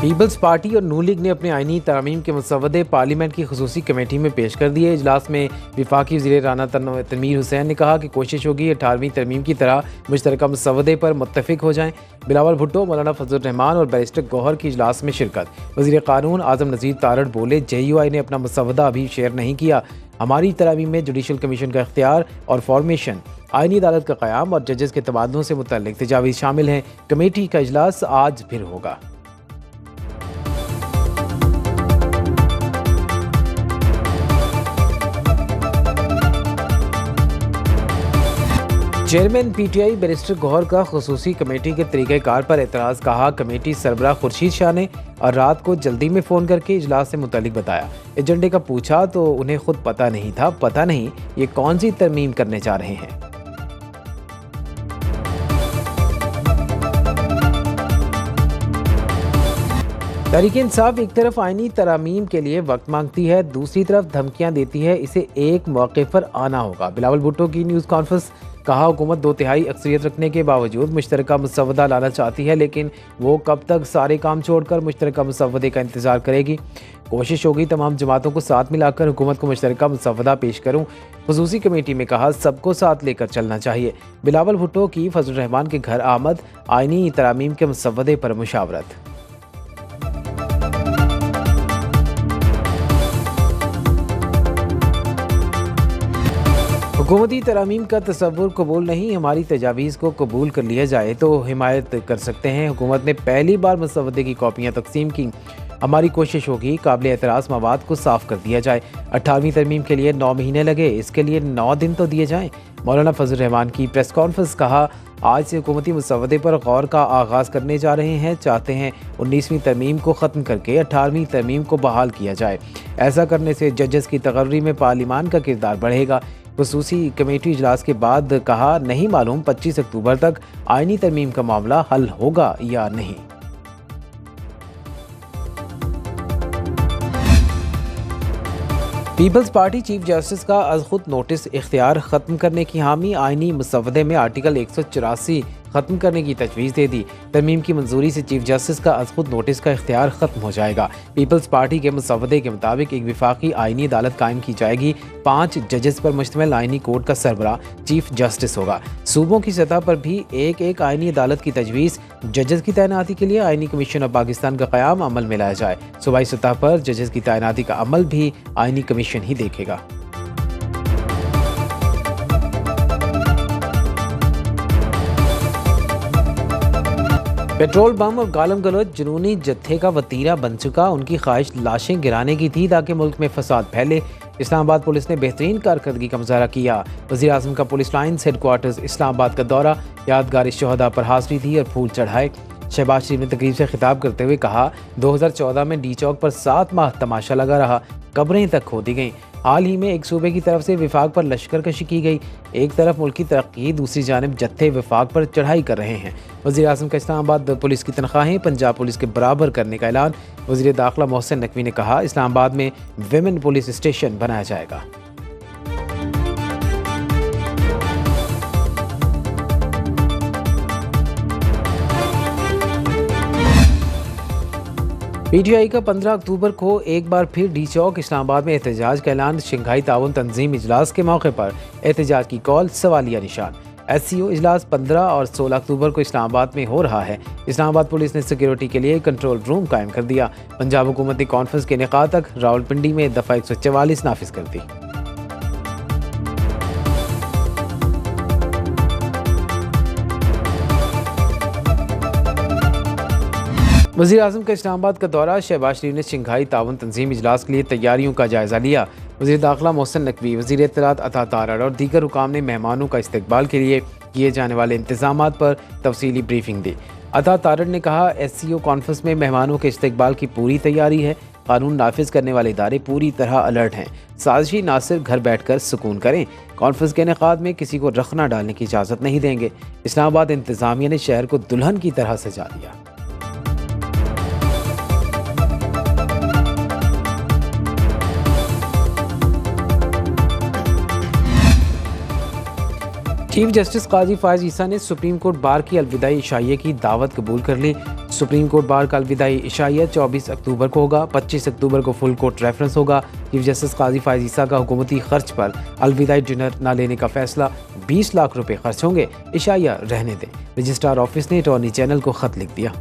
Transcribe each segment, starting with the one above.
Peoples party और नून league ने अपने आईनी तरमीम के मसवदे पार्लियामेंट की खुसूसी कमेटी में पेश कर दिए। इजलास में वफाकी वज़ीर राना तनवीर हुसैन ने कहा कि कोशिश होगी 18वीं तरमीम की तरह मुश्तरका मसवदे पर मुत्तफिक हो जाएं। बिलावल भुट्टो, मौलाना फजल रहमान और बैरिस्टर गौहर की इजलास में शिरकत। वज़ीर कानून आज़म नज़ीर तारड़ बोले, JUI ने अपना मसवदा अभी शेयर नहीं किया। हमारी तरमीम में जुडिशल कमीशन का इख्तियार और फॉर्मेशन, आईनी अदालत का क़याम और जजेस के तबादलों से मुतल्लिक तजावीज़ शामिल हैं। कमेटी का इजलास आज फिर होगा। चेयरमैन PTI बैरिस्टर गौहर का खुसूसी कमेटी के तरीक़ेकार पर एतराज़। कहा, कमेटी सरबराह खुर्शीद शाह ने और रात को जल्दी में फ़ोन करके इजलास से मुतल्लिक बताया। एजेंडे का पूछा तो उन्हें खुद पता नहीं था। पता नहीं ये कौन सी तरमीम करने जा रहे हैं। तहरीक इंसाफ एक तरफ आईनी तरामीम के लिए वक्त मांगती है, दूसरी तरफ धमकियां देती है। इसे एक मौके पर आना होगा। बिलावल भुट्टो की न्यूज़ कॉन्फ्रेंस। कहा, हुकूमत 2/3 अक्सरियत रखने के बावजूद मुश्तरका मसवदा लाना चाहती है, लेकिन वो कब तक सारे काम छोड़कर मुश्तरका मसवदे का इंतज़ार करेगी। कोशिश होगी तमाम जमातों को साथ मिलाकर हुकूमत को मुश्तरका मसवदा पेश करूँ। खुसूसी कमेटी में कहा, सबको साथ लेकर चलना चाहिए। बिलावल भुट्टो की फजल रहमान के घर आमद, आईनी तरामीम के मसवदे पर मुशावरत। हुकूमती तरामीम का तसव्वुर कबूल नहीं, हमारी तजावीज़ को कबूल कर लिया जाए तो हिमायत कर सकते हैं। हुकूमत ने पहली बार मसवदे की कॉपियाँ तकसीम की। हमारी कोशिश होगी काबिल एतराज़ मवाद को साफ़ कर दिया जाए। 18वीं तरमीम के लिए 9 महीने लगे, इसके लिए 9 दिन तो दिए जाएँ। मौलाना फजल रहमान की प्रेस कॉन्फ्रेंस। कहा, आज से हुकूमती मसवदे पर गौर का आगाज़ करने जा रहे हैं। चाहते हैं 19वीं तरमीम को ख़त्म करके 18वीं तरमीम को बहाल किया जाए। ऐसा करने से जजेस की तकर्री में पार्लियामान का किरदार बढ़ेगा। खुसूसी कमेटी इजलास के बाद कहा, नहीं मालूम 25 अक्टूबर तक आईनी तरमीम का मामला हल होगा या नहीं। पीपल्स पार्टी चीफ जस्टिस का अज़ खुद नोटिस इख्तियार ख़त्म करने की हामी। आईनी मसवदे में आर्टिकल 184 ख़त्म करने की तजवीज़ दे दी। तरमीम की मंजूरी से चीफ जस्टिस का अज़ खुद नोटिस का इख्तियार ख़त्म हो जाएगा। पीपल्स पार्टी के मसवदे के मुताबिक एक वफाकी आईनी अदालत कायम की जाएगी। 5 जजेस पर मुश्तमिल आईनी कोर्ट का सरबराह चीफ जस्टिस होगा। सूबों की सतह पर भी एक आईनी अदालत की तजवीज़। जजेस की तैनाती के लिए आईनी कमीशन ऑफ पाकिस्तान का क़याम अमल में लाया जाए। सूबाई सतह पर जजेस की तैनाती का अमल भी आईनी कमीशन ही देखेगा। पेट्रोल बम और गालम गलौज जुनूनी जत्थे का वतीरा बन चुका। उनकी ख्वाहिश लाशें गिराने की थी ताकि मुल्क में फसाद फैले। इस्लामाबाद पुलिस ने बेहतरीन कारकर्दगी का मुजाहरा किया। वज़ीर आज़म का पुलिस लाइन्स हेडक्वार्टर्स इस्लामाबाद का दौरा, यादगार शहदा पर हाज़िरी दी और फूल चढ़ाए। शहबाज शरीफ ने तकरीब से खिताब करते हुए कहा, 2014 में डी चौक पर 7 माह तमाशा लगा रहा, कब्रें तक खोदी गईं। हाल ही में एक सूबे की तरफ से विफाक पर लश्कर कशी की गई। एक तरफ मुल्क की तरक्की, दूसरी जानिब जत्थे विफाक पर चढ़ाई कर रहे हैं। वज़ीर आज़म का इस्लामाबाद पुलिस की तनख्वाहें पंजाब पुलिस के बराबर करने का ऐलान। वज़ीर दाखिला मोहसिन नकवी ने कहा, इस्लामाबाद में विमेन पुलिस स्टेशन बनाया जाएगा। PTI का 15 अक्टूबर को एक बार फिर डी चौक इस्लामाबाद में एहतजाज का ऐलान। शंघाई ताउन तंजीम इजलास के मौके पर एहतजाज की कॉल, सवालिया निशान। SCO इजलास 15 और 16 अक्टूबर को इस्लामाबाद में हो रहा है। इस्लामाबाद पुलिस ने सिक्योरिटी के लिए कंट्रोल रूम कायम कर दिया। पंजाब हुकूमत ने कॉन्फ्रेंस के इनेकाद तक रावलपिंडी में दफ़ा 144 नाफिज कर दी। वज़ीर आज़म का इस्लामाबाद का दौरा। शहबाज शरीफ ने शंघाई ताउन तंजीम इजलास के लिए तैयारियों का जायज़ा लिया। वज़ीर दाखिला मोहसिन नकवी, वज़ीर इत्तलात अता तारड़ और दीगर हुकाम ने मेहमानों का इस्तकबाल के लिए किए जाने वाले इंतज़ामात पर तफसीली ब्रीफिंग दी। अता तारड़ ने कहा, SCO कॉन्फ्रेंस में मेहमानों के इस्तकबाल की पूरी तैयारी है। कानून नाफिज करने वाले इदारे पूरी तरह अलर्ट हैं। साजिशी नासिर घर बैठ कर सुकून करें। कॉन्फ्रेंस के इनेकाद में किसी को रखना डालने की इजाज़त नहीं देंगे। इस्लामाबाद इंतज़ामिया ने शहर को दुल्हन की तरह सजा दिया। चीफ जस्टिस काजी फायज ईसा ने सुप्रीम कोर्ट बार की अलविदाई इशाइया की दावत कबूल कर ली। सुप्रीम कोर्ट बार का अलविदाई इशाइया 24 अक्टूबर को होगा। 25 अक्टूबर को फुल कोर्ट रेफरेंस होगा। चीफ जस्टिस काजी फायज ईसा का हुकूमती खर्च पर अलविदाई डिनर न लेने का फैसला। 20 लाख रुपए खर्च होंगे, इशाइया रहने दें। रजिस्ट्रार ऑफिस ने अटॉर्नी जनरल को खत लिख दिया।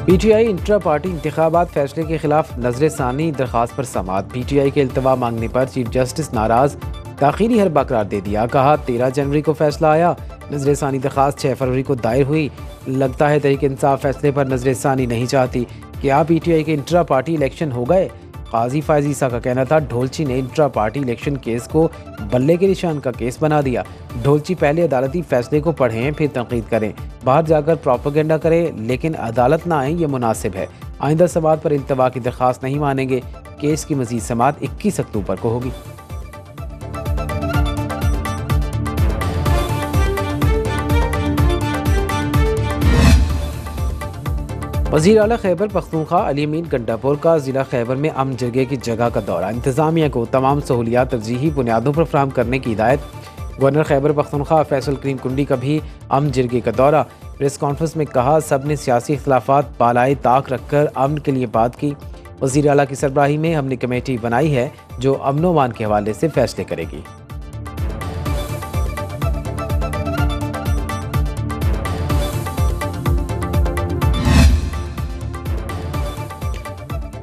पीटीआई इंट्रा पार्टी इंतखाबात फैसले के खिलाफ नजर सानी दरखास्त पर समाअत। पीटीआई के इल्तवा मांगने पर चीफ जस्टिस नाराज, ताखीरी हरबा करार दे दिया। कहा 13 जनवरी को फैसला आया, नजर सानी दरखास्त 6 फरवरी को दायर हुई। लगता है तहरीक इंसाफ फैसले पर नजर सानी नहीं चाहती। क्या पीटीआई के इंट्रा पार्टी इलेक्शन हो गए? काजी फायज ईसा का कहना था ढोलची ने इंट्रा पार्टी इलेक्शन केस को बल्ले के निशान का केस बना दिया। ढोलची पहले अदालती फैसले को पढ़ें फिर तनकीद करें, बाहर जाकर प्रोपेगेंडा करें लेकिन अदालत ना आए ये मुनासिब है। आइंदा समाअत पर इल्तवा की दरखास्त नहीं मानेंगे। केस की मजीद समाअत 21 अक्टूबर को होगी। वज़ीर आला खैबर पख्तूनख्वा अली अमीन गंडापुर का ज़िला खैबर में अमन जरगे की जगह का दौरा। इंतज़ामिया को तमाम सहूलियात तरजीही बुनियादों पर फराहम करने की हिदायत। गवर्नर खैबर पख्तूनख्वा फैसल करीम कुंडी का भी अमन जरगे का दौरा। प्रेस कॉन्फ्रेंस में कहा सब ने सियासी इख्तलाफात बालाए ताक रखकर अमन के लिए बात की। वज़ीर आला की सरबराही में हमने कमेटी बनाई है जो अमन व अमान के हवाले से फैसले करेगी।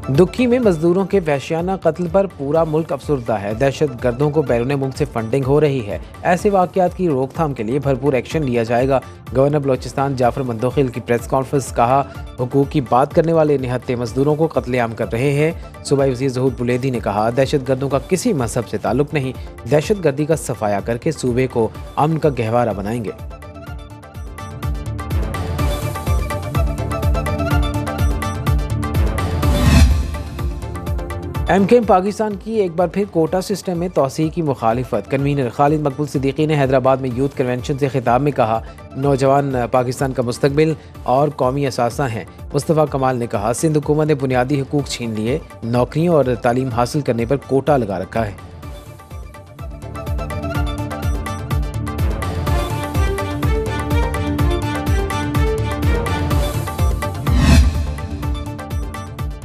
दुखी में मजदूरों के वहशियाना कत्ल पर पूरा मुल्क अफसुर्दा है। दहशत गर्दों को बैरून मुल्क से फंडिंग हो रही है। ऐसे वाक़यात की रोकथाम के लिए भरपूर एक्शन लिया जाएगा। गवर्नर बलोचिस्तान जाफर मंदोखिल की प्रेस कॉन्फ्रेंस। कहा हुकूक की बात करने वाले निहत्ते मजदूरों को कत्लेआम कर रहे हैं। सूबाई वज़ीर ज़हूर बुलेदी ने कहा दहशत गर्दों का किसी मजहब से ताल्लुक नहीं, दहशत गर्दी का सफाया करके सूबे को अमन का गहवारा बनाएंगे। एमकेएम पाकिस्तान की एक बार फिर कोटा सिस्टम में तोसी की मुखालिफत। कन्वीनर खालिद मकबूल सिद्दीकी ने हैदराबाद में यूथ कन्वेंशन से खिताब में कहा नौजवान पाकिस्तान का मुस्तकबिल और कौमी असासा हैं। मुस्तफ़ा कमाल ने कहा सिंध हुकूमत ने बुनियादी हकूक छीन लिए, नौकरियों और तालीम हासिल करने पर कोटा लगा रखा है।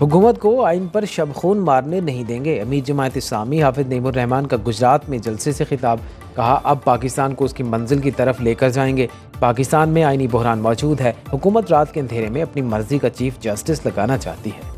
हुकूमत को आइन पर शबखून मारने नहीं देंगे। अमीर जमात इस्लामी हाफिज नईमुर रहमान का गुजरात में जलसे से खिताब। कहा अब पाकिस्तान को उसकी मंजिल की तरफ लेकर जाएंगे। पाकिस्तान में आइनी बहरान मौजूद है। हुकूमत रात के अंधेरे में अपनी मर्जी का चीफ जस्टिस लगाना चाहती है।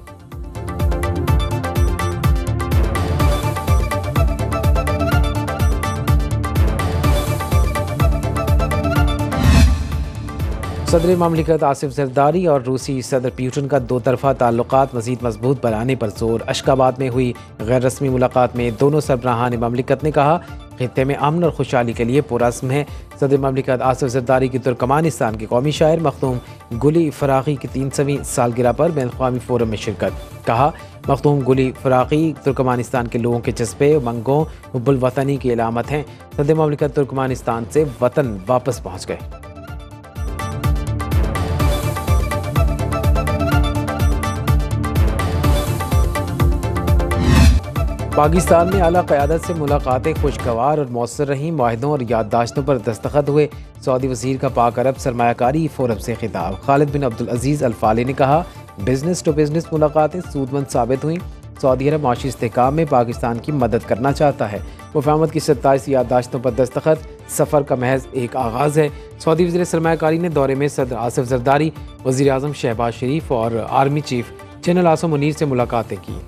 सदर ममलिकत आसिफ जरदारी और रूसी सदर पुतिन का दो तरफा ताल्लुकात मज़ीद मजबूत बनाने पर जोर। अशकाबाद में हुई गैर रस्मी मुलाकात में दोनों सरबराहान ममलिकत ने कहा खित्ते में अमन और खुशहाली के लिए पुरअज़्म है। सदर ममलिकत आसिफ जरदारी की तुर्कमानिस्तान के कौमी शायर मखदूम गुली फराकी की 300वीं सालगिरह पर बैन-अल-अक़वामी फोरम में शिरकत। कहा मखदूम गुली फराकी तुर्कमानिस्तान के लोगों के जज्बे, उमंगों, हुब्बुल वतनी की अलामत हैं। सदर ममलिकत तुर्कमानिस्तान से वतन वापस पहुँच गए। पाकिस्तान में आला क़यादत से मुलाकातें खुशगवार और मौसर रहीं। मुआहदों और याददाश्तों पर दस्तखत हुए। सऊदी वज़ीर का पाक अरब सरमायाकारी फोरम से खिताब। खालिद बिन अब्दुल अजीज़ अल फाली ने कहा बिजनेस टू बिजनेस मुलाकातें सूदमंद साबित हुई। सऊदी अरब माशी इस्तेहकाम में पाकिस्तान की मदद करना चाहता है। मुफाहमत की 27 याददाश्तों पर दस्तखत। सफ़र का महज एक आगाज़ है। सऊदी वज़ीर सरमायाकारी ने दौरे में सदर आसिफ जरदारी, वज़ीर आज़म शहबाज शरीफ और army chief general Asim Munir से मुलाकातें की।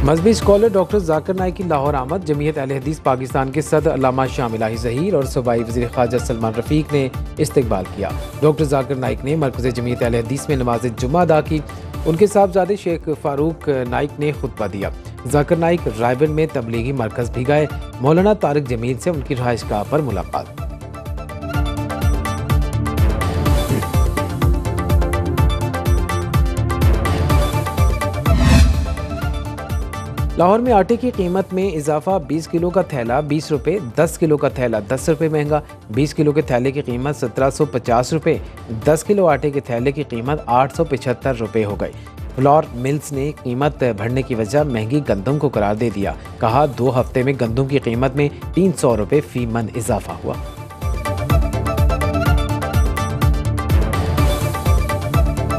मजहबी स्कॉलर डॉक्टर जाकिर नाइक की लाहौर आमद। जमीयत अहले हदीस पाकिस्तान के सदर अल्लामा शाह इलाही ज़हीर और सूबाई वज़ीर ख़ारजा सलमान रफ़ीक ने इस्तकबाल किया। डॉक्टर जाकिर नाइक ने मरकज़ जमीयत अहले हदीस में नमाज जुम्मा अदा की। उनके साहबजादे शेख फारूक नाइक ने खुतबा दिया। जाकिर नाइक रायबन में तबलीगी मरकज़ भी गए। मौलाना तारिक जमील से उनकी रहायशगाह पर मुलाकात। लाहौर में आटे की कीमत में इजाफा, 20 किलो का थैला 20 रुपये, 10 किलो का थैला 10 रुपये महंगा। 20 किलो के थैले की कीमत 1750 रुपये, 10 किलो आटे के थैले की कीमत 875 रुपये हो गई। फ्लोर मिल्स ने कीमत बढ़ने की वजह महंगी गंदम को करार दे दिया। कहा 2 हफ्ते में गंदम की कीमत में 300 रुपये फी मन इजाफा हुआ।